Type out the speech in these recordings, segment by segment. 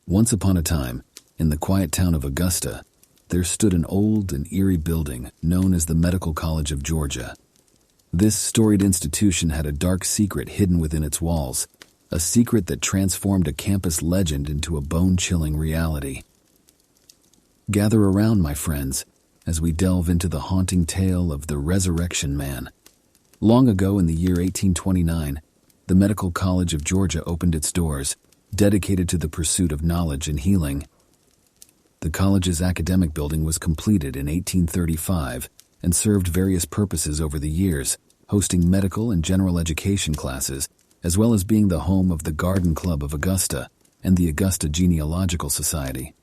Once upon a time, in the quiet town of Augusta, there stood an old and eerie building known as the Medical College of Georgia. This storied institution had a dark secret hidden within its walls, a secret that transformed a campus legend into a bone-chilling reality. Gather around, my friends, as we delve into the haunting tale of the Resurrection Man. Long ago in the year 1829, the Medical College of Georgia opened its doors, dedicated to the pursuit of knowledge and healing. The college's academic building was completed in 1835 and served various purposes over the years, hosting medical and general education classes, as well as being the home of the Garden Club of Augusta and the Augusta Genealogical Society.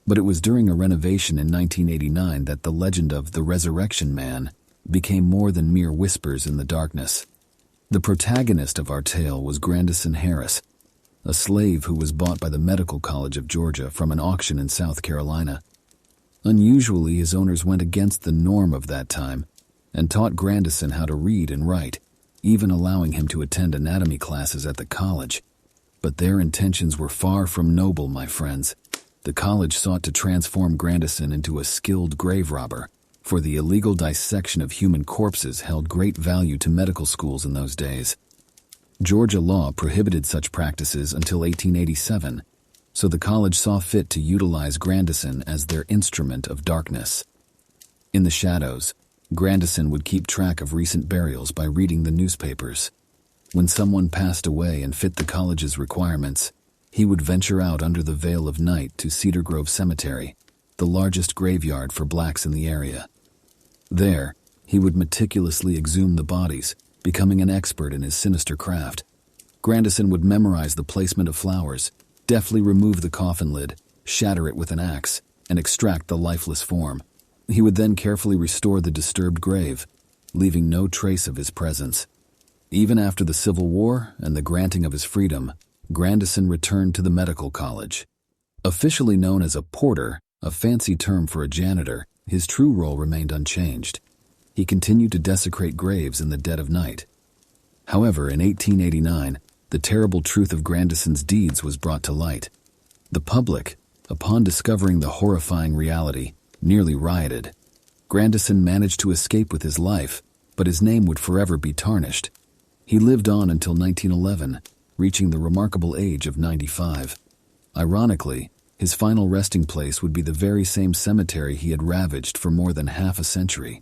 But it was during a renovation in 1989 that the legend of the Resurrection Man became more than mere whispers in the darkness. The protagonist of our tale was Grandison Harris, a slave who was bought by the Medical College of Georgia from an auction in South Carolina. Unusually, his owners went against the norm of that time and taught Grandison how to read and write, even allowing him to attend anatomy classes at the college. But their intentions were far from noble, my friends. The college sought to transform Grandison into a skilled grave robber, for the illegal dissection of human corpses held great value to medical schools in those days. Georgia law prohibited such practices until 1887, so the college saw fit to utilize Grandison as their instrument of darkness. In the shadows, Grandison would keep track of recent burials by reading the newspapers. When someone passed away and fit the college's requirements, he would venture out under the veil of night to Cedar Grove Cemetery, the largest graveyard for blacks in the area. There, he would meticulously exhume the bodies, becoming an expert in his sinister craft. Grandison would memorize the placement of flowers, deftly remove the coffin lid, shatter it with an axe, and extract the lifeless form. He would then carefully restore the disturbed grave, leaving no trace of his presence. Even after the Civil War and the granting of his freedom, Grandison returned to the medical college. Officially known as a porter, a fancy term for a janitor, his true role remained unchanged. He continued to desecrate graves in the dead of night. However, in 1889, the terrible truth of Grandison's deeds was brought to light. The public, upon discovering the horrifying reality, nearly rioted. Grandison managed to escape with his life, but his name would forever be tarnished. He lived on until 1911, reaching the remarkable age of 95. Ironically, his final resting place would be the very same cemetery he had ravaged for more than half a century.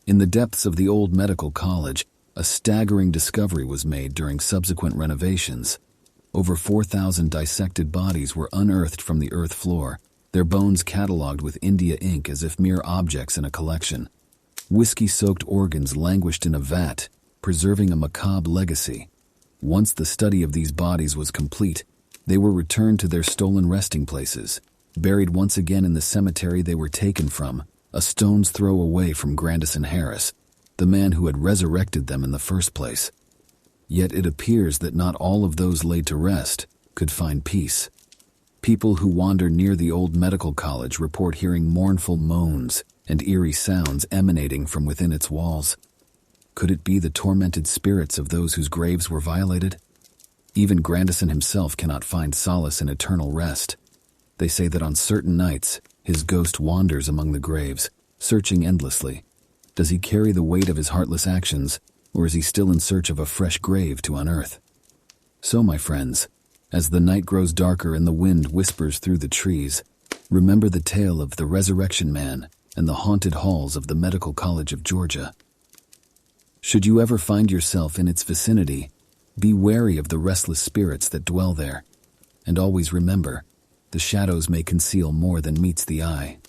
In the depths of the old medical college, a staggering discovery was made during subsequent renovations. Over 4,000 dissected bodies were unearthed from the earth floor, their bones cataloged with India ink as if mere objects in a collection. Whiskey-soaked organs languished in a vat, preserving a macabre legacy. Once the study of these bodies was complete, they were returned to their stolen resting places, buried once again in the cemetery they were taken from, a stone's throw away from Grandison Harris, the man who had resurrected them in the first place. Yet it appears that not all of those laid to rest could find peace. People who wander near the old medical college report hearing mournful moans and eerie sounds emanating from within its walls. Could it be the tormented spirits of those whose graves were violated? Even Grandison himself cannot find solace in eternal rest. They say that on certain nights, his ghost wanders among the graves, searching endlessly. Does he carry the weight of his heartless actions, or is he still in search of a fresh grave to unearth? So, my friends, as the night grows darker and the wind whispers through the trees, remember the tale of the Resurrection Man and the haunted halls of the Medical College of Georgia. Should you ever find yourself in its vicinity, be wary of the restless spirits that dwell there, and always remember, the shadows may conceal more than meets the eye.